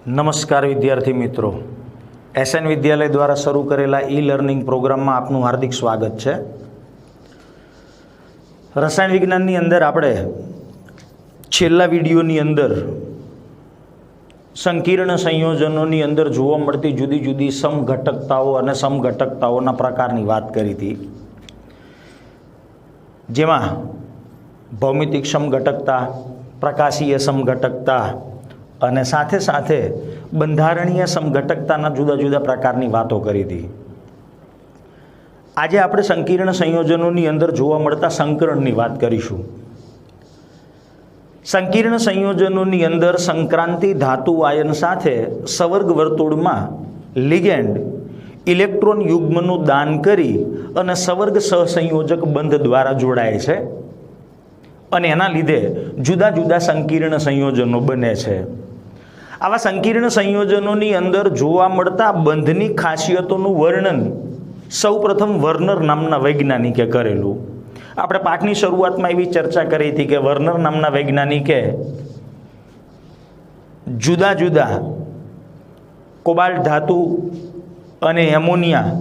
નમસ્કાર વિદ્યાર્થી મિત્રો, એસએન વિદ્યાલય દ્વારા શરૂ કરેલા લર્નિંગ પ્રોગ્રામમાં આપનું હાર્દિક સ્વાગત છે। રસાયણ વિજ્ઞાનની અંદર આપણે છેલ્લા વિડીયોની અંદર સંકીર્ણ સંયોજનોની અંદર જોવા મળતી જુદી જુદી સમઘટકતાઓ અને સમઘટકતાઓના પ્રકારની વાત કરી હતી, જેમાં ભૌમિતિક સમઘટકતા, પ્રકાશીય સમઘટકતા અને સાથે સાથે બંધારણીય સમઘટકતાના જુદા જુદા પ્રકારની વાતો કરી હતી। આજે આપણે સંકીર્ણ સંયોજનોની અંદર જોવા મળતા સંકરણની વાત કરીશું। સંકીર્ણ સંયોજનોની અંદર સંક્રાંતિ ધાતુ આયન સાથે સવર્ગ વર્તુળમાં લિગેન્ડ ઇલેક્ટ્રોન યુગ્મનું દાન કરી અને સવર્ગ સહસંયોજક બંધ દ્વારા જોડાય છે અને એના લીધે જુદા જુદા સંકીર્ણ સંયોજનો બને છે। આવા સંકીર્ણ સંયોજનોની અંદર જોવા મળતા બંધની ખાસિયતોનું વર્ણન સૌપ્રથમ વર્નર નામના વૈજ્ઞાનિકે કરેલું। આપણે પાઠની શરૂઆતમાં એવી ચર્ચા કરી હતી કે વર્નર નામના વૈજ્ઞાનિકે જુદા જુદા કોબાલ્ટ ધાતુ અને એમોનિયા,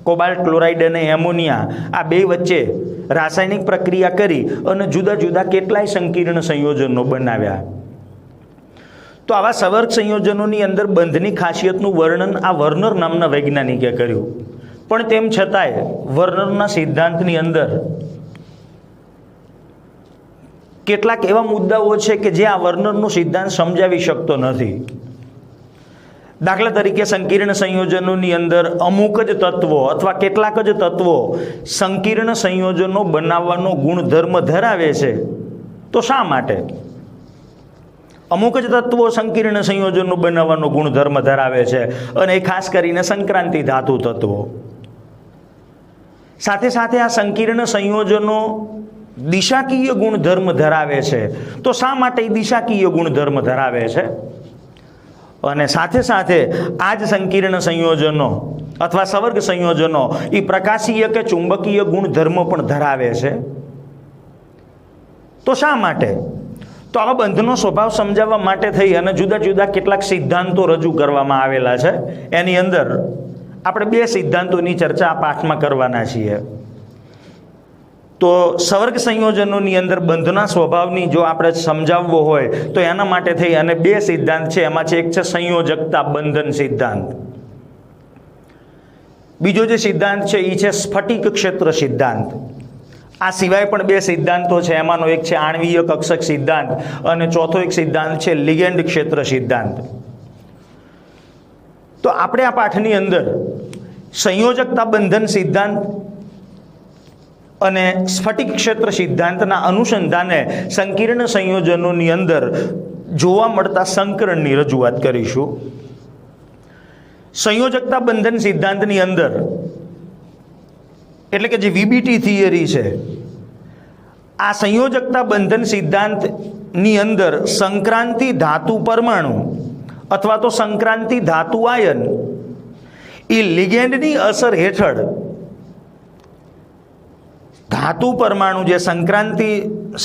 કોબાલ્ટ ક્લોરાઇડ અને એમોનિયા, આ બે વચ્ચે રાસાયણિક પ્રક્રિયા કરી અને જુદા જુદા કેટલાય સંકીર્ણ સંયોજનો બનાવ્યા। તો આવા સવર્ગ સંયોજનોની અંદર બંધની ખાસિયતનું વર્ણન આ વર્નર નામના વૈજ્ઞાનિકે કર્યું, પણ તેમ છતાંય વર્નરના સિદ્ધાંતની અંદર કેટલાક એવા મુદ્દાઓ છે કે જે આ વર્નરનો સિદ્ધાંત સમજાવી શકતો નથી। દાખલા તરીકે સંકીર્ણ સંયોજનોની અંદર અમુક જ તત્વો અથવા કેટલાક જ તત્વો સંકીર્ણ સંયોજનો બનાવવાનો ગુણધર્મ ધરાવે છે, તો શા માટે? અમુક જ તત્વો સંકીર્ણ સંયોજનો બનાવવાનો ગુણધર્મ ધરાવે છે અને એ ખાસ કરીને સંક્રાંતિ ધાતુ તત્વો। સાથે સાથે આ સંકીર્ણ સંયોજનો દિશાકીય ગુણધર્મ ધરાવે છે, તો શા માટે દિશાકીય ગુણધર્મ ધરાવે છે? અને સાથે સાથે આ જ સંકીર્ણ સંયોજનો અથવા સવર્ગ સંયોજનો એ પ્રકાશીય કે ચુંબકીય ગુણધર્મ પણ ધરાવે છે, તો શા માટે? તો આવા બંધનો સ્વભાવ સમજાવવા માટે થઈ અને જુદા જુદા કેટલાક સિદ્ધાંતો રજૂ કરવામાં આવેલા છે। એની અંદર આપણે બે સિદ્ધાંતોની ચર્ચા આ પાઠમાં કરવાના છીએ। તો સવર્ગ સંયોજનોની અંદર બંધના સ્વભાવની જો આપણે સમજાવવો હોય તો એના માટે થઈ અને બે સિદ્ધાંત છે, એમાં છે એક છે સંયોજકતા બંધન સિદ્ધાંત, બીજો જે સિદ્ધાંત છે એ છે સ્ફટિક ક્ષેત્ર સિદ્ધાંત। આ સિવાય પણ બે સિદ્ધાંતો છે, એમાંનો એક છે આણ્વીય કક્ષક સિદ્ધાંત અને ચોથો એક સિદ્ધાંત છે લિગેન્ડ ક્ષેત્ર સિદ્ધાંત। તો આપણે આ પાઠની અંદર સંયોજકતા બંધન સિદ્ધાંત અને સ્ફટિક ક્ષેત્ર સિદ્ધાંતના અનુસંધાને સંકીર્ણ સંયોજનોની અંદર જોવા મળતા સંકરણની રજૂઆત કરીશું। સંયોજકતા બંધન સિદ્ધાંતની અંદર એટલે કે જે વીબીટી થિયરી છે, આ સંયોજકતા બંધન સિદ્ધાંતની અંદર સંક્રાંતિ ધાતુ પરમાણુ અથવા તો સંક્રાંતિ ધાતુ આયન એ લિગેન્ડની અસર હેઠળ ધાતુ પરમાણુ, જે સંક્રાંતિ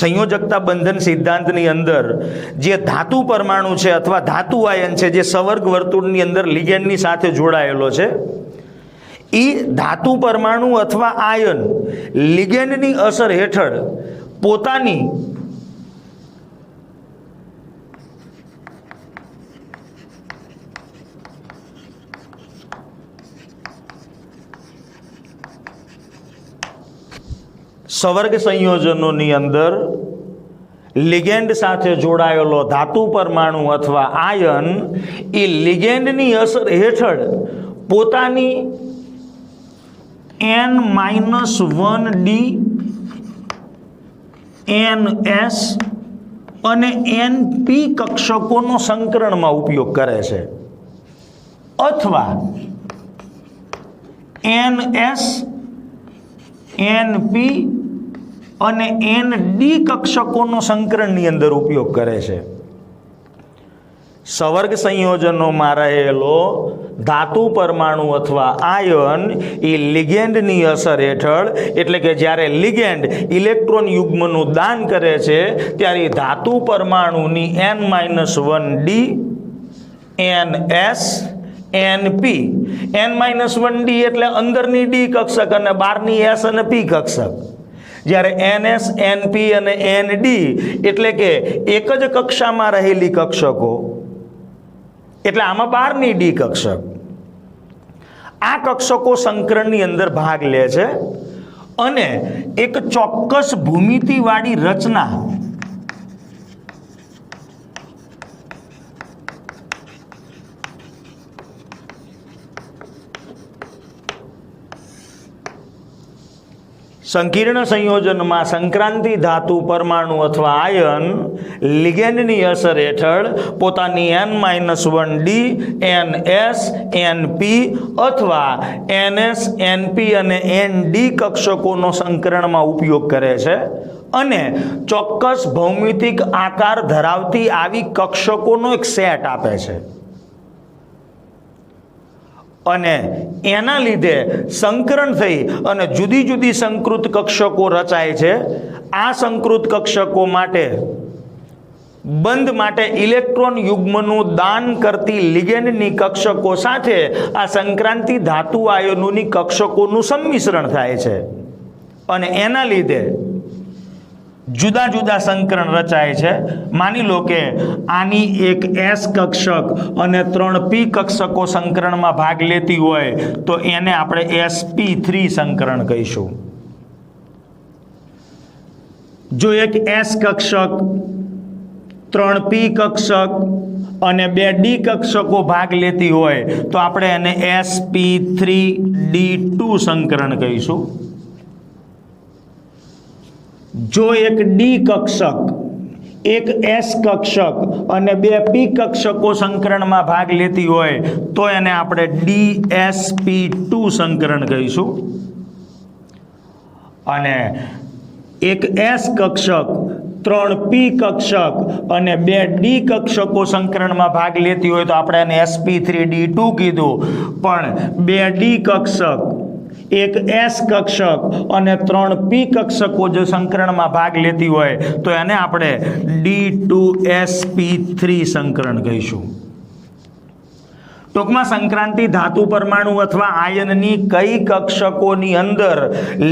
સંયોજકતા બંધન સિદ્ધાંતની અંદર જે ધાતુ પરમાણુ છે અથવા ધાતુ આયન છે, જે સવર્ગ વર્તુળની અંદર લિગેન્ડની સાથે જોડાયેલો છે, એ ધાતુ પરમાણુ અથવા આયન લિગેન્ડની અસર હેઠળ પોતાની સવર્ગ સંયોજનોની અંદર લિગેન્ડ સાથે જોડાયેલો ધાતુ પરમાણુ અથવા આયન એ લિગેન્ડની અસર હેઠળ પોતાની N-1D, NS અને NP કક્ષકોનો સંકરણમાં ઉપયોગ કરે છે, અથવા NS, NP અને ND કક્ષકોનો સંકરણની અંદર ઉપયોગ કરે છે। સવર્ગ સંયોજનોમાં રહેલો ધાતુ પરમાણુ અથવા આયન એ લિગેન્ડની અસર હેઠળ, એટલે કે જ્યારે લિગેન્ડ ઇલેક્ટ્રોન યુગ્મનું દાન કરે છે ત્યારે ધાતુ પરમાણુની N-1D NS NP N-1D એટલે અંદરની D કક્ષક અને બહારની S અને P કક્ષક. જ્યારે NS NP અને ND એટલે કે એક જ કક્ષામાં રહેલી કક્ષકો, એટલે આમાં બહારની D કક્ષક. આ કક્ષકો સંકરણની અંદર ભાગ લે છે અને એક ચોક્કસ ભૂમિતિવાળી રચના સંકીર્ણ સંયોજનમાં સંક્રાંતિ ધાતુ પરમાણુ અથવા આયન લિગેન્ડની અસર હેઠળ પોતાની N-1D NS NP અથવા NS NP અને ND કક્ષકોનો સંકરણમાં ઉપયોગ કરે છે અને ચોક્કસ ભૌમિતિક આકાર ધરાવતી આવી કક્ષકોનો એક સેટ આપે છે અને એના લીધે સંકરણ થઈ અને જુદી જુદી સંકૃત કક્ષકો રચાય છે. આ સંકૃત કક્ષકો માટે બંધ માટે ઇલેક્ટ્રોન યુગ્મનું દાન કરતી લિગેન્ડની કક્ષકો સાથે આ સંક્રાંતિ ધાતુ આયનોની કક્ષકોનું સંમિશ્રણ થાય છે અને એના લીધે જુદા જુદા સંકરણ રચાય છે. માની લો કે આની એક S કક્ષક અને 3 P કક્ષકો સંકરણમાં ભાગ લેતી હોય તો એને આપણે sp3 સંકરણ કહીશું. જો એક S કક્ષક 3 P કક્ષક અને 2 D કક્ષકો ભાગ લેતી હોય તો આપણે એને sp3d2 સંકરણ કહીશું. જો એક D કક્ષક, એક S કક્ષક અને 2 P કક્ષકો સંકરણમાં ભાગ લેતી હોય તો એને આપણે dsp2 સંકરણ કહીશું. અને એક S કક્ષક, 3 P કક્ષક અને 2 D કક્ષકો સંકરણમાં ભાગ લેતી હોય તો આપણે એને sp3d2 કીધું. પણ 2 D કક્ષક, એક S કક્ષક અને 3 P કક્ષકો જો સંકરણમાં ભાગ લેતી હોય તો એને આપણે d2sp3 સંકરણ કહીશું. ટૂંકમાં સંક્રાંતિ ધાતુ પરમાણુ અથવા આયનની કઈ કક્ષકોની અંદર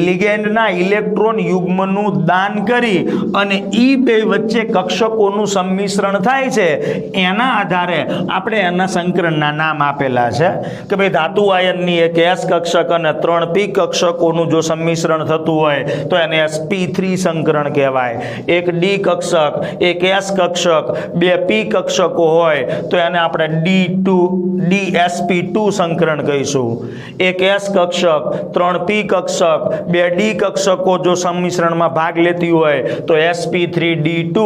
લિગેન્ડના ઇલેક્ટ્રોન યુગ્મનું દાન કરી અને ઈ બે વચ્ચે કક્ષકોનું સંમિશ્રણ થાય છે એના આધારે આપણે એના સંકરણના નામ આપેલા છે કે ભાઈ ધાતુ આયનની એક S કક્ષક અને 3 P કક્ષકોનું જો સંમિશ્રણ થતું હોય તો એને sp3 સંકરણ કહેવાય. એક D કક્ષક, એક S કક્ષક, 2 P કક્ષકો હોય તો એને આપણે dsp2 સંકરણ કહીશું. એક S કક્ષક, 3 P કક્ષક, 2 D કક્ષકો જો સંમિશ્રણમાં ભાગ લેતી હોય તો sp3d2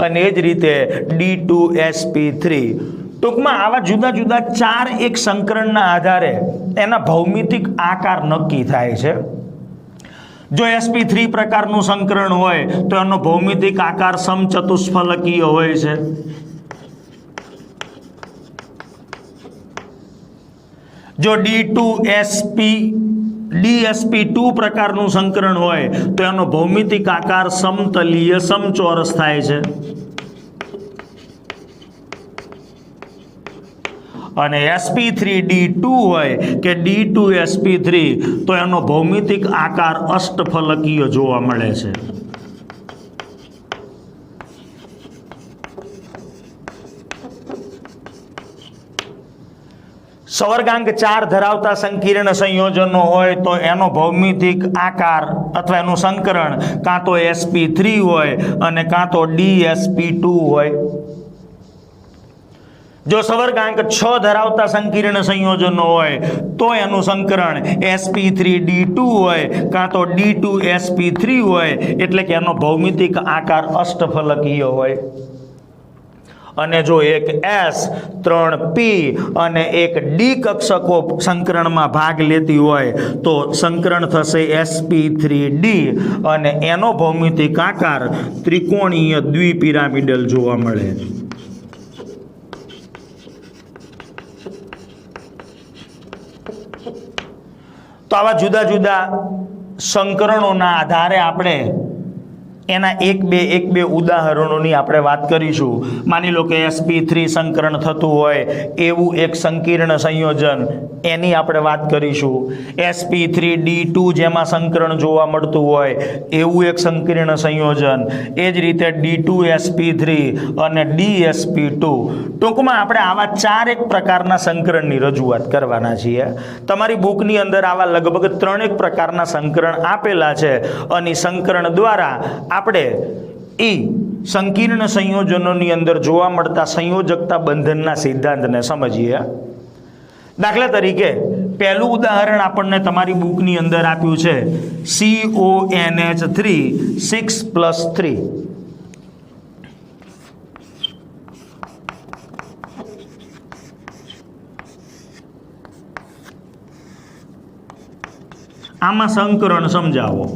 અને એ જ રીતે d2sp3. ટૂંકમાં આવા જુદા જુદા 4 એક સંકરણના આધારે એના ભૌમિતિક આકાર નક્કી થાય છે. જો sp3 પ્રકારનું સંકરણ હોય તો એનો ભૌમિતિક આકાર સમચતુષ્ફલકીય હોય છે. જો dsp2 પ્રકારનું સંકરણ હોય તો એનો ભૌમિતિક આકાર સમતલીય સમચોરસ થાય છે. અને sp3d2 હોય કે d2sp3 તો એનો ભૌમિતિક આકાર અષ્ટફલકીય જોવા મળે છે. સવર્ગાંક 4 ધરાવતા સંકીર્ણ સંયોજનો હોય તો એનો ભૌમિતિક આકાર અથવા એનું સંકરણ કાં તો sp3 હોય અને કાં તો dsp2 હોય. જો સવર્ગાંક 6 ધરાવતા સંકીર્ણ સંયોજનો હોય તો એનું સંકરણ sp3d2 હોય કાં તો d2sp3 હોય, એટલે કે એનો ભૌમિતિક આકાર અષ્ટફલકીય હોય. અને જો એક S, 3 P અને એક D કક્ષકો સંકરણમાં ભાગ લેતી હોય તો સંકરણ થશે sp3d અને એનો ભૌમિતિક આકાર ત્રિકોણીય દ્વિપિરામિડલ જોવા મળે. તો આવા જુદા જુદા સંકરણોના આધારે આપણે એના એક બે ઉદાહરણોની આપણે વાત કરીશું. માની લો કે sp3 સંકરણ થતું હોય એવું એક સંકીર્ણ સંયોજન, એની આપણે વાત કરીશું. sp3d2 જેમાં સંકરણ જોવા મળતું હોય એવું એક સંકીર્ણ સંયોજન, એ જ રીતે d2sp3 અને dsp2. ટૂંકમાં આપણે આવા 4 પ્રકારના સંકરણની રજૂઆત કરવાના છીએ. તમારી બુકની અંદર આવા લગભગ 3 પ્રકારના સંકરણ આપેલા છે અને સંકરણ દ્વારા આપણે સંકીર્ણ સંયોજનોની અંદર જોવા મળતા સંયોજકતા બંધનના સિદ્ધાંતને સમજીએ. દાખલા તરીકે પહેલું ઉદાહરણ આપણને તમારી બુકની અંદર આપ્યું છે CONH3 6+3. આમાં સંકરણ સમજાવો.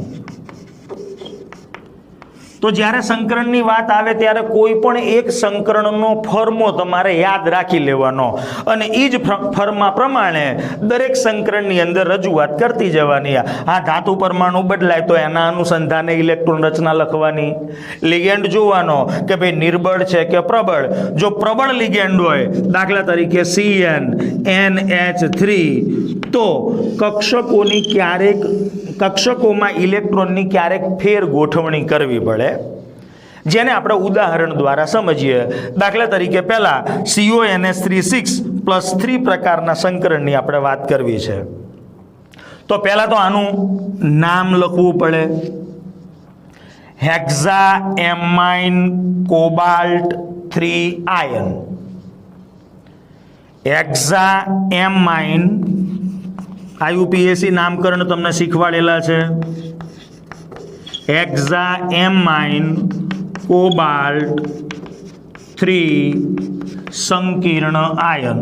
તો જ્યારે સંકરણની વાત આવે ત્યારે કોઈ પણ એક સંકરણનો ફર્મો તમારે યાદ રાખી લેવાનો અને એ જ ફર્મા પ્રમાણે દરેક સંકરણની અંદર રજૂઆત કરતી જવાની. આ ધાતુ પરમાણુ બદલાય તો એના અનુસંધાને ઇલેક્ટ્રોન રચના લખવાની. લિગેન્ડ જોવાનો કે ભાઈ નિર્બળ છે કે પ્રબળ. જો પ્રબળ લિગેન્ડ હોય, દાખલા તરીકે CnNH3, તો કક્ષકોમાં ઇલેક્ટ્રોનની ક્યારેક ફેર ગોઠવણી કરવી પડે, જેને આપણે ઉદાહરણ દ્વારા સમજીએ. દાખલા તરીકે પહેલા CONH3 6+3 પ્રકારના સંકરણની આપણે વાત કરવી છે. તો પહેલા તો આનું નામ લખવું પડે. હેક્ઝાએમાઇન કોબાલ્ટ 3 આયન. હેક્ઝાએમાઇન IUPAC નામકરણ તમને શીખવાડેલા છે. હેક્ઝાએમાઇન કોબાલ્ટ 3 સંકીર્ણ આયન.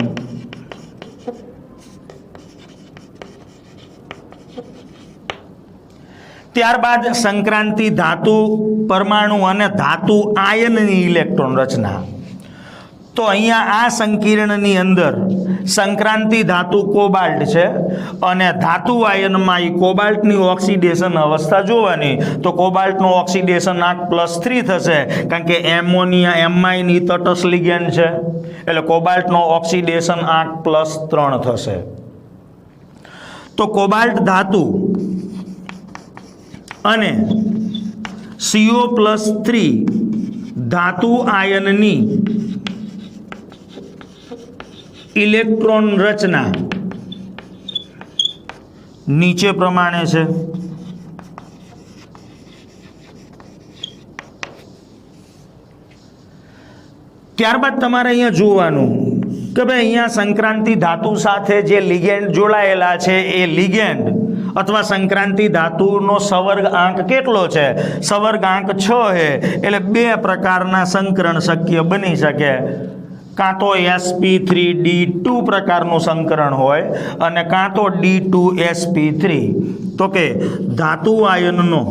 ત્યારબાદ સંક્રાંતિ ધાતુ પરમાણુ અને ધાતુ આયનની ઇલેક્ટ્રોન રચના. તો અહીંયા આ સંકીર્ણની અંદર સંક્રાંતિ ધાતુ કોબાલ્ટ છે અને ધાતુ આયનમાં એ કોબાલ્ટની ઓક્સિડેશન અવસ્થા જોવાની. તો કોબાલ્ટનો ઓક્સિડેશન આંક +3 થશે, કારણ કે એમોનિયા એમાઇન ઈ તટસ્થ લિગેન્ડ છે, એટલે કોબાલ્ટનો ઓક્સિડેશન આંક +3 થશે. તો કોબાલ્ટ ધાતુ અને CO+3 ધાતુ આયનની ઇલેક્ટ્રોન રચના નીચે પ્રમાણે છે. ત્યારબાદ તમારે અહીંયા જોવાનું કે ભાઈ અહીંયા સંક્રાંતિ ધાતુ સાથે જે લિગેન્ડ જોડાયેલા છે એ લિગેન્ડ અથવા સંક્રાંતિ ધાતુનો સવર્ગ આંક કેટલો છે? સવર્ગ આંક 6 છે, એટલે 2 પ્રકારના સંકરણ શક્ય બની શકે. કાં તો sp3d2 પ્રકારનું સંકરણ હોય અને કાં તો d2sp3. તો કે ધાતુ આયનનો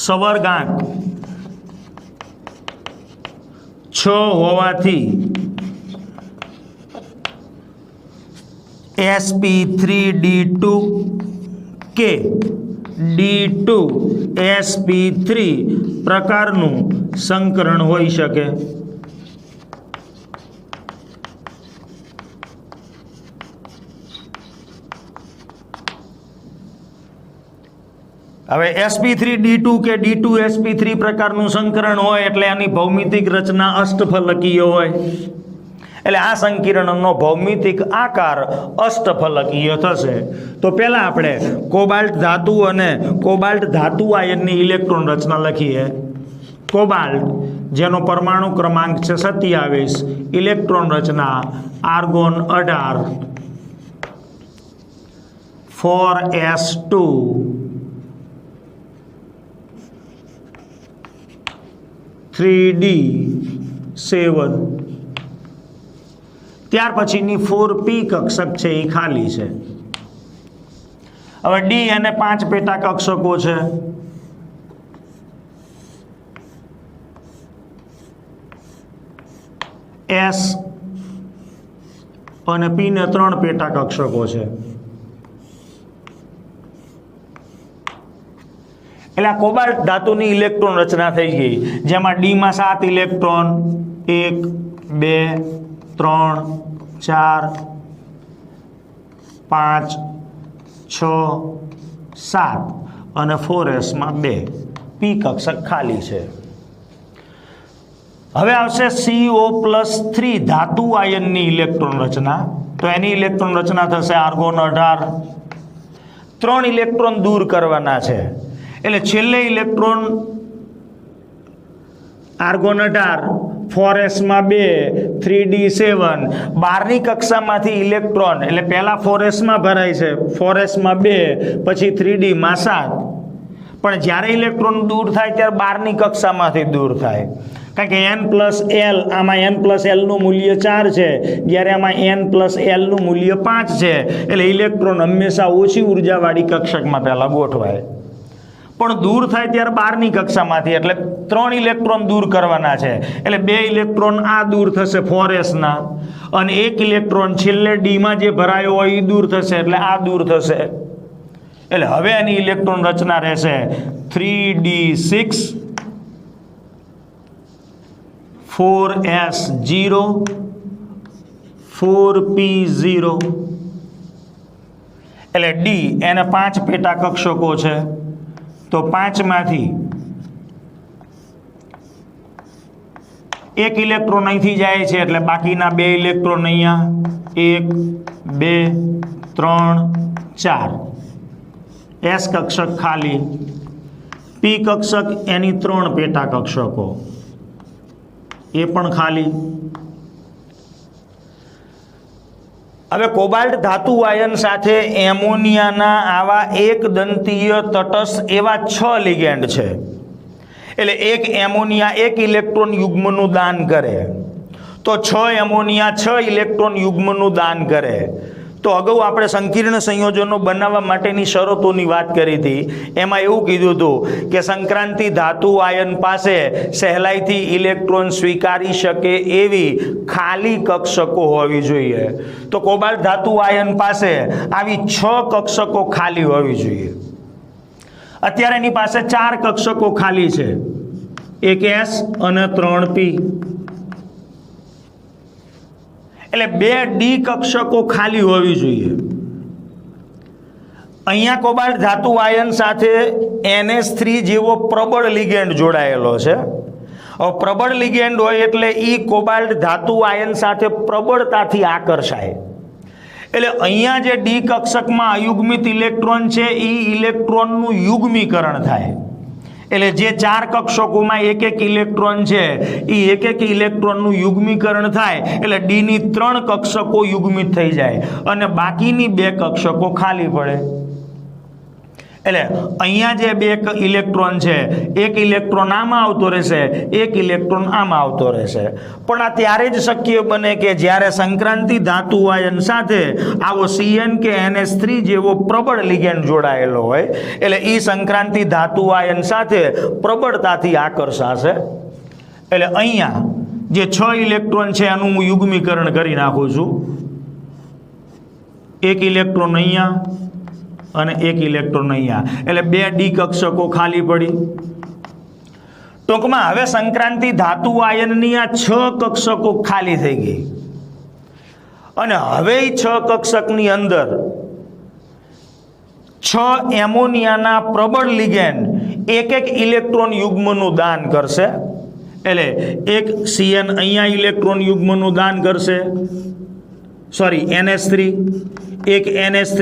સવર્ગાંક 6 હોવાથી sp3d2 કે d2sp3 પ્રકારનું સંકરણ હોઈ શકે. હવે sp3d2 કે d2sp3 પ્રકારનું સંકરણ હોય એટલે આની ભૌમિતિક રચના અષ્ટફલકીય હોય, એટલે આ સંકીર્ણનો ભૌમિતિક આકાર અષ્ટફલકીય થશે. તો પહેલા આપણે કોબાલ્ટ ધાતુ અને કોબાલ્ટ ધાતુ આયનની ઇલેક્ટ્રોન રચના લખીએ. કોબાલ્ટ જેનો પરમાણુ ક્રમાંક છે 27, ઇલેક્ટ્રોન રચના આર્ગોન 18 4s2 3d7. ત્યાર પછીની 4p કક્ષક છે એ ખાલી છે. હવે ડી અને 5 પેટા કક્ષકો છે. એસ અને પી ને 3 પેટા કક્ષકો છે. એટલે આ કોબાલ્ટ ધાતુની ઇલેક્ટ્રોન રચના થઈ ગઈ, જેમાં ડીમાં 7 ઇલેક્ટ્રોન, 1 2 3 4 5 6 7 અને 4s માં 2 પી કક્ષક ખાલી છે. હવે આવશે CO+3 ધાતુ આયનની ઇલેક્ટ્રોન રચના. તો એની ઇલેક્ટ્રોન રચના થશે આર્ગોન 18. 3 ઇલેક્ટ્રોન દૂર કરવાના છે, એટલે છેલ્લે ઇલેક્ટ્રોન આર્ગોન 18, 4s માં 2, 3d7. બહારની કક્ષામાંથી ઇલેક્ટ્રોન, એટલે પહેલા 4s માં ભરાય છે, 4s માં 2, પછી 3d માં 7. પણ જ્યારે ઇલેક્ટ્રોન દૂર થાય ત્યારે બહારની કક્ષામાંથી દૂર થાય, કારણ કે n+l, આમાં n+l નું મૂલ્ય 4 છે, જ્યારે આમાં n+l નું મૂલ્ય 5 છે. એટલે ઇલેક્ટ્રોન હંમેશા ઓછી ઉર્જાવાળી કક્ષકમાં પહેલા ગોઠવાય. પણ દૂર થાય ત્યારે બહારની કક્ષામાંથી, એટલે 3 ઇલેક્ટ્રોન દૂર કરવાના છે, એટલે 2 ઇલેક્ટ્રોન આ દૂર થશે 4s ના, અને 1 ઇલેક્ટ્રોન છેલ્લે ડીમાં જે ભરાયો હોય એ દૂર થશે, એટલે આ દૂર થશે. એટલે હવે આની ઇલેક્ટ્રોન રચના રહેશે 3d6 4s0 4p0. એટલે ડી એને 5 પેટા કક્ષકો છે, તો 5માંથી 1 ઇલેક્ટ્રોન અહીંથી જાય છે, એટલે બાકીના 2 ઇલેક્ટ્રોન અહીંયા 1 2 3 4. એસ કક્ષક ખાલી, પી કક્ષક એની 3 પેટા કક્ષકો એ પણ ખાલી. હવે કોબાલ્ટ ધાતુ આયન સાથે એમોનિયાના આવા એક દંતીય તટસ્થ એવા 6 લિગેન્ડ છે. એટલે એક એમોનિયા 1 ઇલેક્ટ્રોન યુગ્મનું દાન કરે, તો 6 એમોનિયા 6 ઇલેક્ટ્રોન યુગ્મનું દાન કરે. તો અગાઉ આપણે સંકીર્ણ સંયોજનો બનાવવા માટેની શરતોની વાત કરી હતી. એમાં એવું કીધું હતું કે સંક્રાંતિ ધાતુ આયન પાસે સહેલાઈથી ઇલેક્ટ્રોન સ્વીકારી શકે એવી ખાલી કક્ષકો હોવી જોઈએ. તો કોબાલ્ટ ધાતુ આયન પાસે આવી 6 કક્ષકો ખાલી હોવી જોઈએ. અત્યારે એની પાસે 4 કક્ષકો ખાલી છે, 1s અને 3p. એટલે 2 ડી કક્ષકો ખાલી હોવી જોઈએ. અહીંયા કોબાલ્ટ ધાતુ આયન સાથે NH3 જેવો પ્રબળ લિગેન્ડ જોડાયેલો છે. હવે પ્રબળ લિગેન્ડ હોય એટલે ઈ કોબાલ્ટ ધાતુ આયન સાથે પ્રબળતાથી આકર્ષાય. એટલે અહીંયા જે ડી કક્ષકમાં અયુગ્મિત ઇલેક્ટ્રોન છે એ ઇલેક્ટ્રોનનું યુગ્મીકરણ થાય. એટલે જે 4 કક્ષકોમાં 1 ઇલેક્ટ્રોન છે એ 1 ઇલેક્ટ્રોનનું યુગ્મીકરણ થાય, એટલે ડીની 3 કક્ષકો યુગ્મિત થઈ જાય અને બાકીની 2 કક્ષકો ખાલી પડે. એટલે અહીંયા જે 2 ઇલેક્ટ્રોન છે, 1 ઇલેક્ટ્રોન આમાં આવતો રહેશે, 1 ઇલેક્ટ્રોન આમાં આવતો રહેશે. પણ આ ત્યારે જ શક્ય બને કે જ્યારે સંક્રાંતિ ધાતુ આયન સાથે આવો CN કે NH3 જેવો પ્રબળ લિગેન્ડ જોડાયેલો હોય. એટલે એ સંક્રાંતિ ધાતુ આયન સાથે પ્રબળતાથી આકર્ષાશે. એટલે અહીંયા જે 6 ઇલેક્ટ્રોન છે એનું હું યુગ્મીકરણ કરી નાખું છું. 1 ઇલેક્ટ્રોન અહીંયા અને 1 ઇલેક્ટ્રોન અહીંયા, એટલે 2 ડી કક્ષકો ખાલી પડી. ટૂંકમાં હવે સંક્રાંતિ ધાતુ આયનની આ 6 કક્ષકો ખાલી થઈ ગઈ, અને હવે 6 કક્ષકની અંદર 6 એમોનિયાના પ્રબળ લિગેન્ડ 1 ઇલેક્ટ્રોન યુગ્મનું દાન કરશે. એટલે 1 CN અહીંયા ઇલેક્ટ્રોન યુગ્મનું દાન કરશે, સોરી NH3, 1 NH3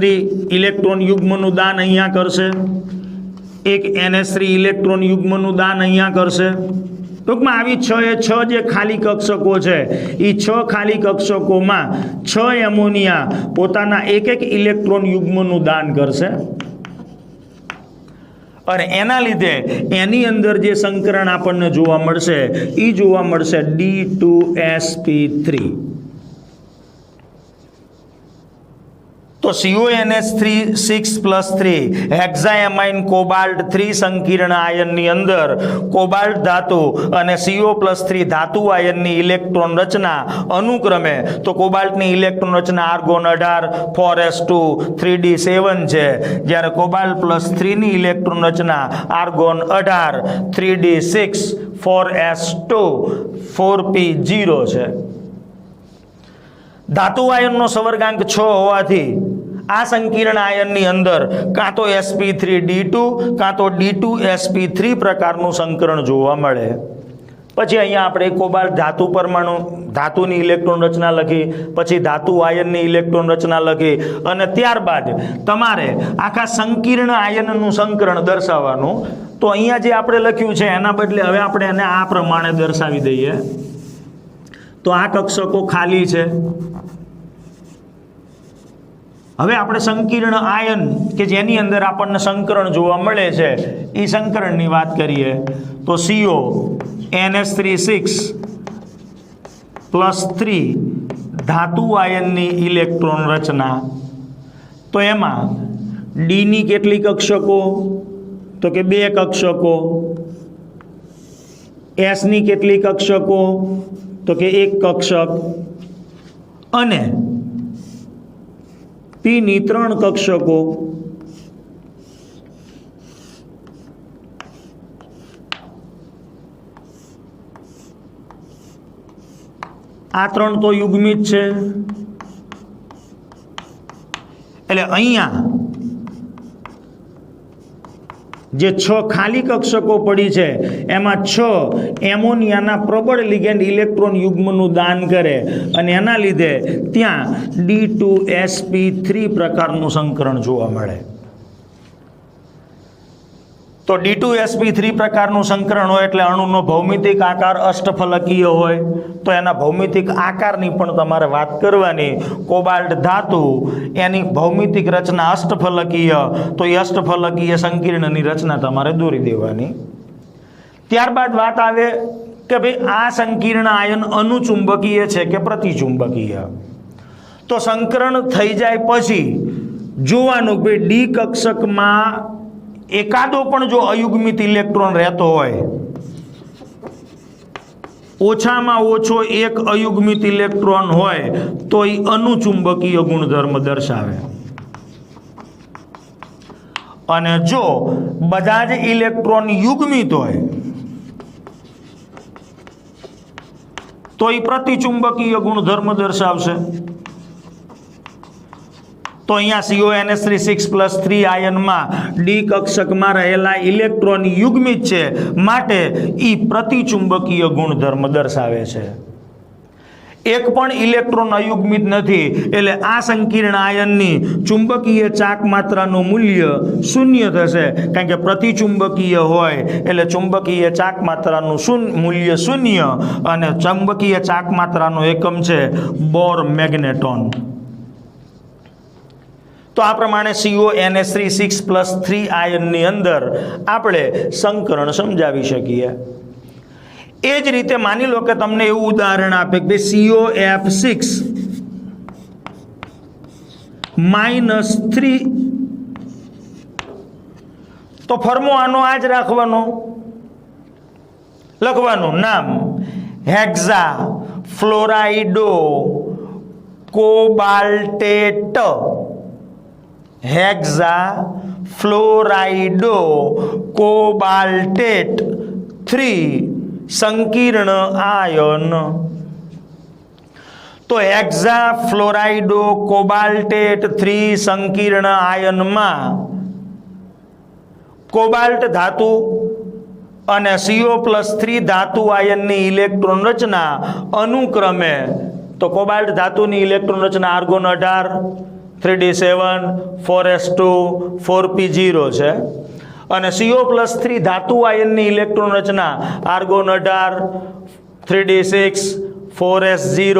ઇલેક્ટ્રોન યુગ્મનું દાન અહીંયા કરશે, 1 NH3 ઇલેક્ટ્રોન યુગ્મનું દાન અહીંયા કરશે. ટૂંકમાં આવી 6 જે ખાલી કક્ષકો છે એ 6 ખાલી કક્ષકોમાં 6 એમોનિયા પોતાના 1 ઇલેક્ટ્રોન યુગ્મનું દાન કરશે. અને એના લીધે એની અંદર જે સંકરણ આપણને જોવા મળશે એ જોવા મળશે D2sp3. તો CONH3 હેક્ઝાએમાઇન કોબાલ્ટ 3 સંકીર્ણ આયનની અંદર કોબાલ્ટ ધાતુ અને CO+3 ધાતુ આયનની ઇલેક્ટ્રોન રચના અનુક્રમે તો કોબાલ્ટની ઇલેક્ટ્રોન રચના આર્ગોન 18 4s2 3d7 છે, જ્યારે કોબાલ્ટ +3 ની ઇલેક્ટ્રોન રચના આર્ગોન 18 3d6 4s2 4p0 છે. ધાતુ આયનનો સવર્ગાંક 6 હોવાથી આ સંકીર્ણ આયનની અંદર કાં તો sp3d2 કાં તો d2sp3 પ્રકારનું સંકરણ જોવા મળે. પછી અહીંયા આપણે કોબાલ્ટ ધાતુ પરમાણુ ધાતુની ઇલેક્ટ્રોન રચના લખી, પછી ધાતુ આયનની ઇલેક્ટ્રોન રચના લખી અને ત્યારબાદ તમારે આખા સંકીર્ણ આયનનું સંકરણ દર્શાવવાનું. તો અહીંયા જે આપણે લખ્યું છે એના બદલે હવે આપણે એને આ પ્રમાણે દર્શાવી દઈએ. તો આ કક્ષકો ખાલી છે. હવે આપણે સંકીર્ણ આયન કે જેની અંદર આપણને સંકરણ જોવા મળે છે એ સંકરણની વાત કરીએ તો CONH3 ધાતુ આયનની ઇલેક્ટ્રોન રચના. તો એમાં ડીની કેટલી કક્ષકો? તો કે 2 કક્ષકો. એસની કેટલી કક્ષકો? તો કે 1 કક્ષક. અને પીની 3 કક્ષકો. આ 3 તો યુગ્મિત છે. એટલે અહીંયા જે 6 ખાલી કક્ષકો પડી છે એમાં 6 એમોનિયાના પ્રબળ લિગેન્ડ ઇલેક્ટ્રોન યુગ્મનું દાન કરે અને એના લીધે ત્યાં D2sp3 પ્રકારનું સંકરણ જોવા મળે. તો D2sp3 પ્રકારનું સંકરણ હોય એટલે અણુનો ભૌમિતિક આકાર અષ્ટફલકીય હોય. તો એના ભૌમિતિક આકારની પણ તમારે વાત કરવાની. કોબાલ્ટ ધાતુ એની ભૌમિતિક રચના અષ્ટફલકીય, તો એ અષ્ટફલકીય સંકીર્ણની રચના તમારે દોરી દેવાની. ત્યારબાદ વાત આવે કે ભાઈ આ સંકીર્ણ આયન અનુચુંબકીય છે કે પ્રતિચુંબકીય. તો સંકરણ થઈ જાય પછી જોવાનું કે ડી કક્ષકમાં એકાદો પણ જો અયુગ્મિત ઇલેક્ટ્રોન રહેતો હોય, ઓછામાં ઓછો 1 અયુગ્મિત ઇલેક્ટ્રોન હોય તો એ અનુચુંબકીય ગુણધર્મ દર્શાવે. અને જો બધા જ ઇલેક્ટ્રોન યુગ્મિત હોય તો એ પ્રતિચુંબકીય ગુણધર્મ દર્શાવશે. તો અહીંયા CONH3 આયનમાં ડી કક્ષકમાં રહેલા ઇલેક્ટ્રોન યુગ્મિત છે, માટે એ પ્રતિચુંબકીય ગુણધર્મ દર્શાવે છે. એક પણ ઇલેક્ટ્રોન અયુગ્મિત નથી એટલે આ સંકીર્ણ આયનની ચુંબકીય ચાક માત્રાનું મૂલ્ય 0 થશે, કારણ કે પ્રતિચુંબકીય હોય એટલે ચુંબકીય ચાક માત્રાનું મૂલ્ય 0 અને ચુંબકીય ચાક માત્રાનો એકમ છે બોર મેગ્નેટોન. તો આ પ્રમાણે CONH3 આયનની અંદર આપણે સંકરણ સમજાવી શકીએ. એ જ રીતે માની લો કે તમને એવું ઉદાહરણ આપે કે COF6 -3, તો ફર્મો આનો આ જ રાખવાનો, લખવાનું નામ hexa fluorido cobaltate. Hexa fluorido cobaltate 3 સંકીર્ણ આયન. તો હેક્ઝા ફ્લોરાઇડો કોબાલ્ટેટ 3 સંકીર્ણ આયનમાં કોબાલ્ટ ધાતુ અને CO+3 ધાતુ આયનની ઇલેક્ટ્રોન રચના અનુક્રમે તો કોબાલ્ટ ધાતુની ઇલેક્ટ્રોન રચના આર્ગોન 18 3d7 4s2 4p0 છે અને CO+3 ધાતુ આયનની ઇલેક્ટ્રોન રચના આર્ગોન 18 3d6 4s0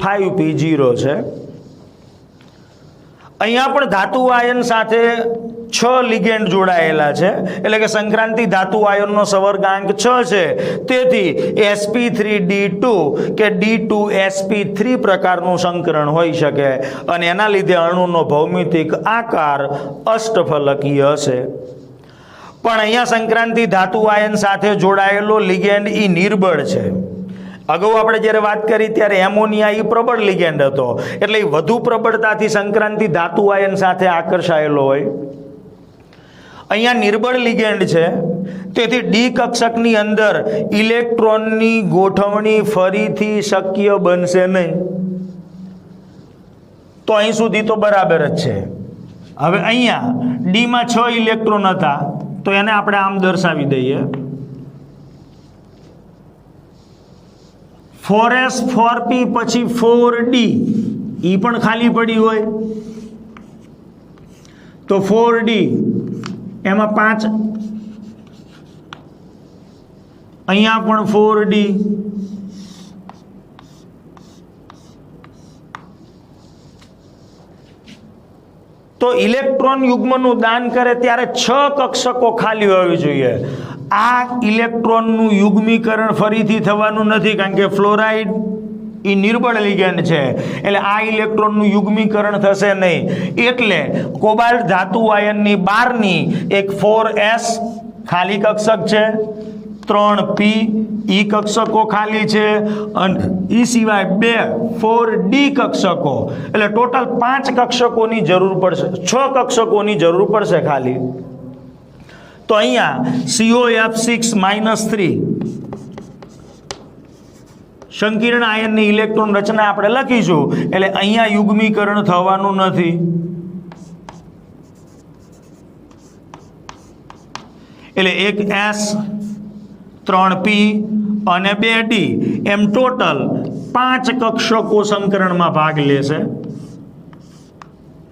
5p0 છે. અહીંયા પણ ધાતુ આયન સાથે 6 લિગેન્ડ જોડાયેલા છે, એટલે કે સંક્રાંતિ ધાતુ આયનનો સવર્ગાંક 6 છે. તેથી sp3d2 કે d2sp3 પ્રકારનું સંકરણ હોઈ શકે અને એના લીધે અણુનો ભૌમિતિક આકાર અષ્ટફલકીય હશે. પણ અહીંયા સંક્રાંતિ ધાતુ આયન સાથે જોડાયેલો લિગેન્ડ એ નિર્બળ છે. અગાઉ આપણે જ્યારે વાત કરી ત્યારે એમોનિયા એ પ્રબળ લિગેન્ડ હતો, એટલે એ વધુ પ્રબળતાથી સંક્રાંતિ ધાતુ આયન સાથે આકર્ષાયેલો હોય. અહીંયા નિર્બળ લિગેન્ડ છે, તેથી ડી કક્ષકની અંદર ઇલેક્ટ્રોનની ગોઠવણી ફરીથી શક્ય બનશે નહીં. તો અહીં સુધી તો બરાબર જ છે. હવે અહીંયા ડીમાં 6 ઇલેક્ટ્રોન હતા, તો એને આપણે આમ દર્શાવી દઈએ. 4s 4p પછી 4d એ પણ ખાલી પડી હોય તો 4d એમાં 5, અહીંયા પણ 4d, તો ઇલેક્ટ્રોન યુગ્મનું દાન કરે ત્યારે 6 કક્ષકો ખાલી હોવી જોઈએ. આ ઇલેક્ટ્રોનનું યુગ્મીકરણ ફરીથી થવાનું નથી, કારણ કે ફ્લોરાઇડ એ નિર્બળ લિગેન્ડ છે, એટલે આ ઇલેક્ટ્રોનનું યુગ્મીકરણ થશે નહીં. એટલે કોબાલ્ટ ધાતુ આયનની બહારની એક 4s ખાલી કક્ષક છે, 3p ઈ કક્ષકો ખાલી છે, અને એ સિવાય 2 4d કક્ષકો, એટલે ટોટલ 5 કક્ષકોની જરૂર પડશે, 6 કક્ષકોની જરૂર પડશે ખાલી. તો અહીંયા COF6-3 સંકીર્ણ આયનની ઇલેક્ટ્રોન રચના આપણે લખીશું, એટલે અહીંયા યુગ્મીકરણ થવાનું નથી. એટલે એક S 3p અને 2d એમ ટોટલ 5 કક્ષકો સંકરણમાં ભાગ લેશે.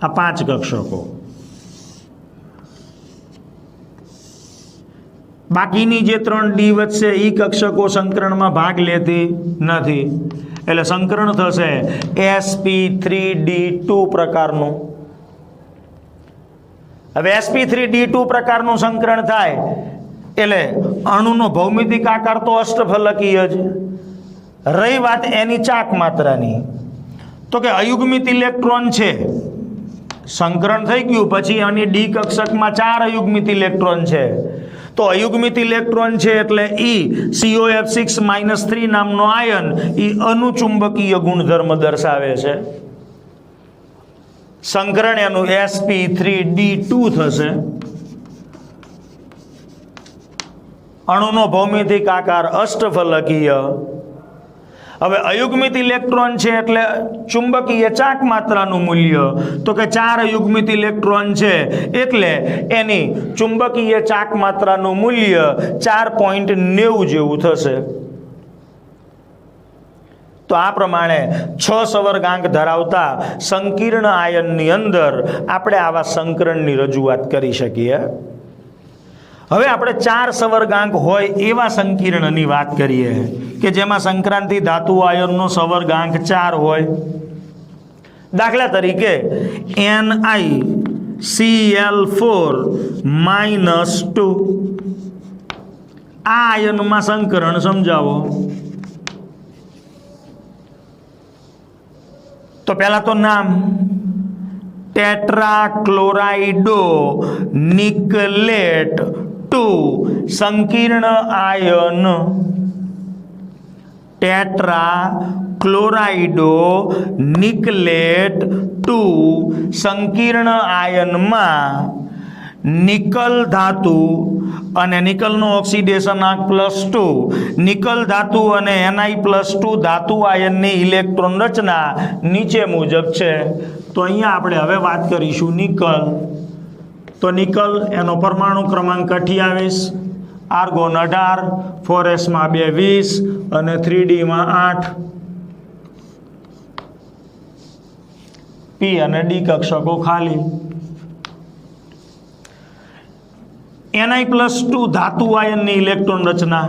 આ 5 કક્ષકો, બાકીની જે 3d વધશે એ કક્ષકો સંકરણમાં ભાગ લેતી નથી, એટલે સંકરણ થશે sp3d2 પ્રકારનું. હવે sp3d2 પ્રકારનું સંકરણ થાય એટલે અણુનો ભૌમિતિક આકાર તો અષ્ટફલકીય જ. રહી વાત એની ચાક માત્રાની, તો કે અયુગ્મિત ઇલેક્ટ્રોન છે, સંકરણ થઈ ગયું પછી આની ડી કક્ષકમાં 4 અયુગ્મિત ઇલેક્ટ્રોન છે, તો અયુગ્મિત ઇલેક્ટ્રોન છે એટલે ઈ COF6-3 નામનો આયન ઈ અનુચુંબકીય ગુણધર્મ દર્શાવે છે. સંકરણ એનું sp3d2 થશે. અણુનો ભૌમિતિક આકાર અષ્ટફલકીય. હવે અયુગ્મિત ઇલેક્ટ્રોન છે એટલે ચુંબકીય ચાક માત્રાનું મૂલ્ય, તો કે 4 અયુગ્મિત ઇલેક્ટ્રોન છે એટલે એની ચુંબકીય ચાક માત્રાનું મૂલ્ય 4.90 જેવું થશે. તો આ પ્રમાણે 6 સવર્ગાંક ધરાવતા સંકીર્ણ આયનની અંદર આપણે આવા સંકરણની રજૂઆત કરી શકીએ. હવે આપણે 4 સવર્ગાંક હોય એવા સંકીર્ણની વાત કરીએ કે જેમાં સંક્રાંતિ ધાતુ આયનનો સવર્ગાંક 4 હોય. દાખલા તરીકે NiCl4-2 આ આયનમાં સંકરણ સમજાવો. તો પહેલા તો નામ ટેટ્રાક્લોરાઇડો નિકલેટ 2 સંકીર્ણ આયન. ટેટ્રાક્લોરાઇડો નિકલેટ 2 સંકીર્ણ આયનમાં નિકલ ધાતુ અને નિકલનો ઓક્સિડેશનાંક +2, નિકલ ધાતુ અને Ni+2 ધાતુ આયનની ઇલેક્ટ્રોન રચના નીચે મુજબ છે. તો અહીંયા આપણે હવે વાત કરીશું નિકલ. તો નિકલ એનો પરમાણુ ક્રમાંક 28, આર્ગોન 18, 4s માં 2 20 અને 3d માં 8. p અને d કક્ષકો ખાલી. Ni+2 ધાતુ આયનની ઇલેક્ટ્રોન રચના,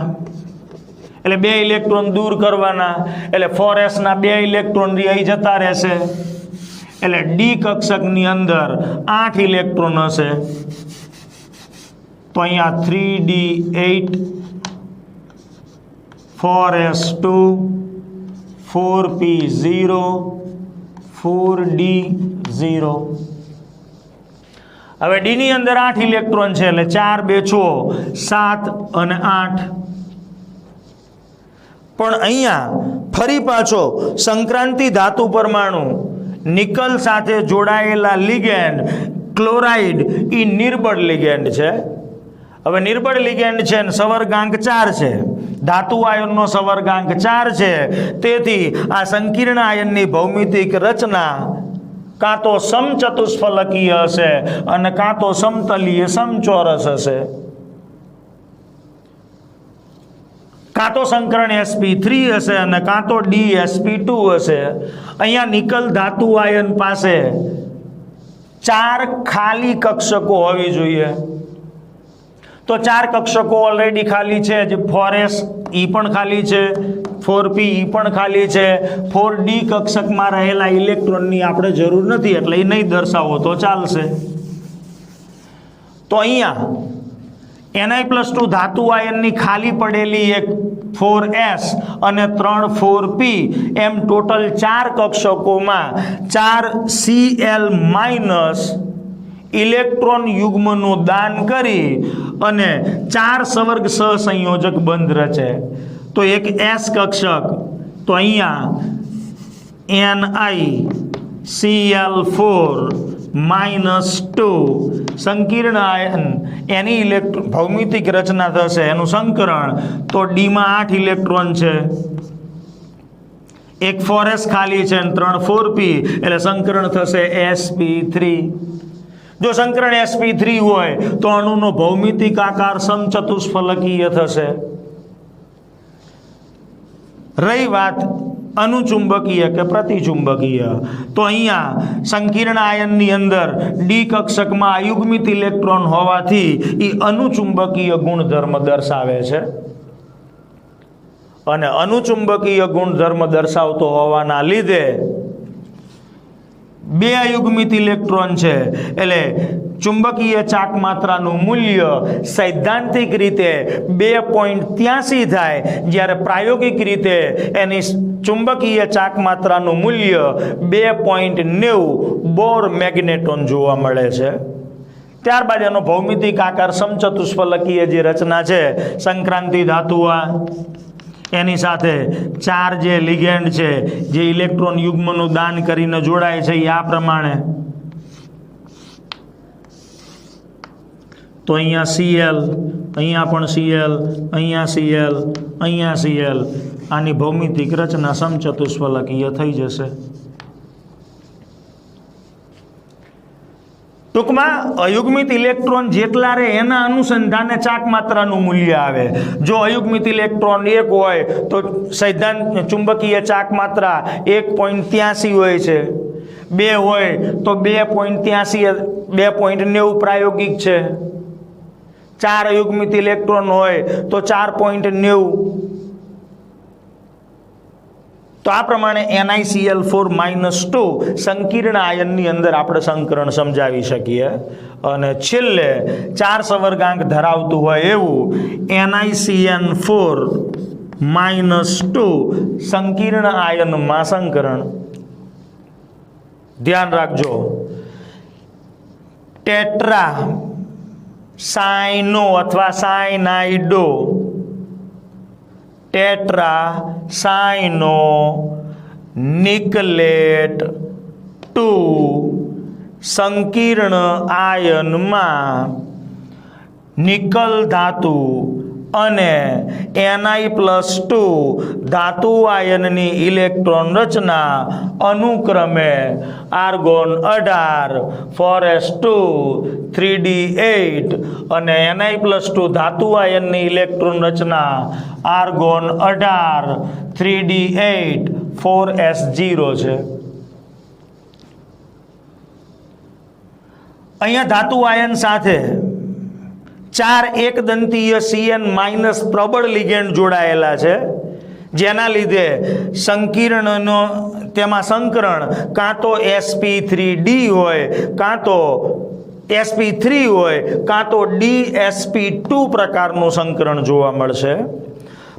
એટલે 2 ઇલેક્ટ્રોન દૂર કરવાના, એટલે 4s ના 2 ઇલેક્ટ્રોન અહીં જતા રહેશે, એટલે ડી કક્ષકની અંદર 8 ઇલેક્ટ્રોન હશે. તો અહીંયા 3d8 4s2 4p0 4d0. હવે ડી ની અંદર 8 ઇલેક્ટ્રોન છે એટલે 4 2 6 7 અને 8. પણ અહીંયા ફરી પાછો સંક્રાંતિ ધાતુ પરમાણુ નિકલ સાથે જોડાયેલા લિગેન્ડ ક્લોરાઇડ એ નિર્બળ લિગેન્ડ છે. હવે નિર્બળ લિગેન્ડ છે ને સંવર્ગાંક 4 છે. ધાતુ આયનનો સંવર્ગાંક 4 છે. તેથી આ સંકીર્ણ આયનની ભૌમિતિક રચના કાં તો સમચતુષ્ફલકીય હશે અને કાં તો સમતલીય સમચોરસ હશે. કાં તો સંકરણ sp3 હશે અને કાં તો dsp2 હશે. અહીંયા નિકલ ધાતુ આયન પાસે 4 ખાલી કક્ષકો હોવી જોઈએ. તો 4 કક્ષકો ઓલરેડી ખાલી છે. જે 4s ઈ પણ ખાલી છે, 4p ઈ પણ ખાલી છે. 4d કક્ષકમાં રહેલા ઇલેક્ટ્રોનની આપણે જરૂર નથી એટલે એ નહીં દર્શાવો તો ચાલશે. તો અહીંયા Ni+2 ધાતુ આયનની ખાલી પડેલી એક 4s અને 3 4p એમ ટોટલ 4 કક્ષકોમાં 4cl- ઇલેક્ટ્રોન યુગ્મનું દાન કરી અને 4 સવર્ગ સહસંયોજક બંધ રચે. તો એક s કક્ષક, તો અહીંયા NiCl4-2 સંકીર્ણ આયન એની ભૌમિતિક રચના થશે, એનું સંકરણ. તો ડી માં 8 ઇલેક્ટ્રોન છે, એક 4s ખાલી છે અને 3 4p એટલે સંકરણ થશે sp3. જો સંકરણ sp3 હોય તો અણુનો ભૌમિતિક આકાર સમચતુષ્ફલકીય થશે. રહી વાત અનુચુંબકીય કે પ્રતિચુંબકીય, તો અહીંયા સંકીર્ણ આયનની અંદર ડી કક્ષકમાં અયુગ્મિત ઇલેક્ટ્રોન હોવાથી એ અનુચુંબકીય ગુણધર્મ દર્શાવે છે. અને અનુચુંબકીય ગુણધર્મ દર્શાવતો હોવાના લીધે 2 અયુગ્મિત ઇલેક્ટ્રોન છે એટલે ચુંબકીય ચાક માત્રાનું મૂલ્ય સૈદ્ધાંતિક રીતે 2.83 થાય, જ્યારે પ્રાયોગિક રીતે એની ચુંબકીય ચાક માત્રાનું મૂલ્ય 2.90 બોર મેગ્નેટોન જોવા મળે છે. ત્યારબાદ એનો ભૌમિતિક આકાર સમચતુષ્ફલકીય જે રચના છે, સંક્રાંતિ ધાતુ એની સાથે 4 જે લિગેન્ડ છે જે ઇલેક્ટ્રોન યુગ્મનું દાન કરીને જોડાય છે એ આ પ્રમાણે. તો અહીંયા Cl, અહીંયા પણ Cl, અહીંયા Cl, અહીંયા Cl, આની ભૌમિતિક રચના સમચતુષ્ફલકીય થઈ જશે. ટૂંકમાં અયુગ્મિત ઇલેક્ટ્રોન જેટલા રહે એના અનુસંધાને ચાક માત્રાનું મૂલ્ય આવે. જો અયુગ્મિત ઇલેક્ટ્રોન 1 હોય તો સૈદ્ધાંત ચુંબકીય ચાક માત્રા 1.83 હોય છે, 2 હોય તો 2.83 2.90 પ્રાયોગિક છે, 4 અયુગ્મિત ઇલેક્ટ્રોન હોય તો 4.90. તો આ પ્રમાણે NiCl4-2 સંકીર્ણ આયનની અંદર આપણે સંકરણ સમજાવી શકીએ. અને છેલ્લે 4 સવર્ગાંક ધરાવતું હોય એવું NiCN4-2 સંકીર્ણ આયનમાં સંકરણ. ધ્યાન રાખજો, ટેટ્રા સાયનો અથવા સાયનાઇડો, ટેટ્રા સાયનો નિકલેટ 2 સંકીર્ણ આયનમાં નિકલ ધાતુ અને Ni+2 ધાતુ આયનની ઇલેક્ટ્રોન રચના અનુક્રમે આર્ગોન 18 4s2 3d8 અને Ni+2 ધાતુ આયનની ઇલેક્ટ્રોન રચના આર્ગોન 18 3d8 4s0 છે. અહીંયા ધાતુ આયન સાથે 4 એકદંતીય CN- પ્રબળ લિગેન્ડ જોડાયેલા છે, જેના લીધે સંકીર્ણનો તેમાં સંકરણ કાં તો sp3d હોય, કાં તો sp3 હોય, કાં તો dsp2 પ્રકારનું સંકરણ જોવા મળશે.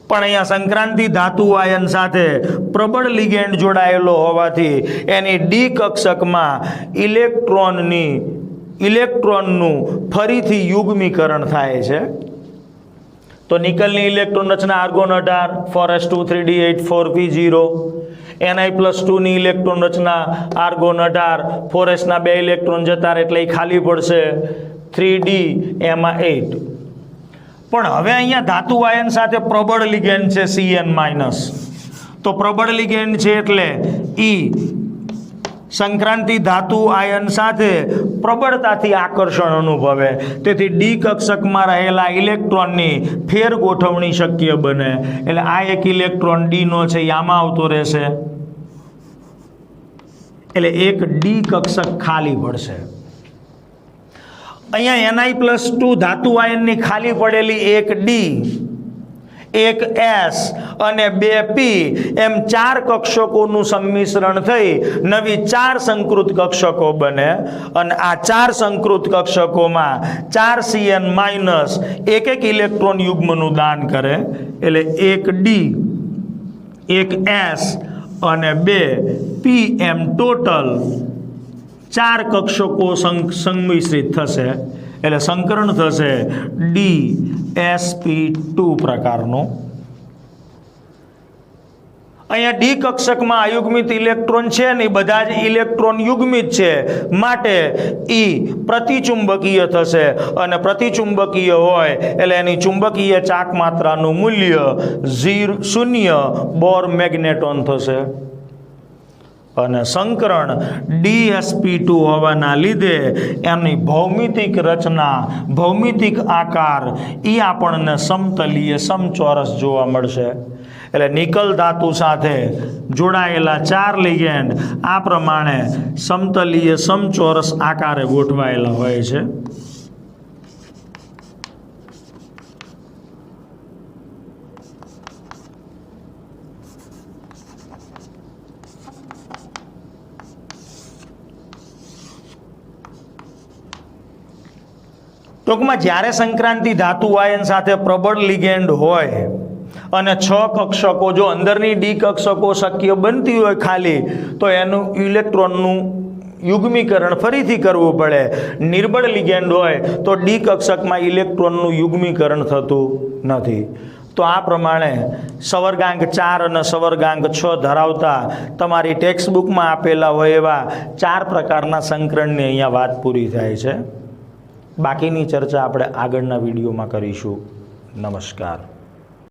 પણ અહીંયા સંક્રાંતિ ધાતુ આયન સાથે પ્રબળ લિગેન્ડ જોડાયેલો હોવાથી એની ડી કક્ષકમાં ઇલેક્ટ્રોનનું ફરીથી યુગ્મીકરણ થાય છે. તો નિકલની ઇલેક્ટ્રોન રચના argon 18 4s2 3d8 4p0. Ni+2 ની ઇલેક્ટ્રોન રચના આર્ગોન 18 4s ના 2 ઇલેક્ટ્રોન જતા એટલે ખાલી પડશે 3d એમાં 8. પણ હવે અહીંયા ધાતુ આયન સાથે પ્રબળ લિગેન્ડ છે Cn-. તો પ્રબળ લિગેન્ડ છે એટલે E સંક્રાંતિ ધાતુ આયન સાથે પ્રબળતાથી આકર્ષણ અનુભવે. તેથી ડી કક્ષકમાં રહેલા ઇલેક્ટ્રોનની ફેર ગોઠવણી શક્ય બને. એટલે આ એક ઇલેક્ટ્રોન ડી નો છે એ આમાં આવતો રહેશે, એટલે એક ડી કક્ષક ખાલી પડશે. અહીંયા Ni+2 ધાતુ આયનની ખાલી પડેલી એક ડી, એક S અને 2p એમ 4 કક્ષકોનું સંમિશ્રણ થઈ નવી 4 સંકૃત કક્ષકો બને. અને આ 4 સંકૃત કક્ષકોમાં 4 Cn- એક ઇલેક્ટ્રોન યુગ્મનું દાન કરે. એટલે એક D, એક S અને 2p એમ ટોટલ 4 કક્ષકો સંમિશ્રિત થશે. એટલે સંકરણ થશે dsp2 પ્રકારનું. અહીંયા ડી કક્ષકમાં અયુગ્મિત ઇલેક્ટ્રોન છે ને બધા જ ઇલેક્ટ્રોન યુગ્મિત છે, માટે E પ્રતિચુંબકીય થશે. અને પ્રતિચુંબકીય હોય એટલે એની ચુંબકીય ચાક માત્રાનું મૂલ્ય 0 બોર મેગ્નેટોન થશે. અને સંકરણ dsp2 હોવાના લીધે એની ભૌમિતિક રચના, ભૌમિતિક આકાર એ આપણને સમતલીય સમચોરસ જોવા મળશે. એટલે નિકલ ધાતુ સાથે જોડાયેલા 4 લિગેન્ડ આ પ્રમાણે સમતલીય સમચોરસ આકારે ગોઠવાયેલા હોય છે. ટૂંકમાં જ્યારે સંક્રાંતિ ધાતુ આયન સાથે પ્રબળ લિગેન્ડ હોય અને 6 કક્ષકો જો અંદરની ડી કક્ષકો શક્ય બનતી હોય ખાલી, તો એનું ઇલેક્ટ્રોનનું યુગ્મીકરણ ફરીથી કરવું પડે. નિર્બળ લિગેન્ડ હોય તો ડી કક્ષકમાં ઇલેક્ટ્રોનનું યુગ્મીકરણ થતું નથી. તો આ પ્રમાણે સવર્ગાંક 4 અને સવર્ગાંક 6 ધરાવતા તમારી ટેક્સ્ટ બુકમાં આપેલા હોય એવા 4 પ્રકારના સંકરણની અહીંયા વાત પૂરી થાય છે. બાકીની ચર્ચા આપણે આગળના વિડીયોમાં કરીશું. નમસ્કાર.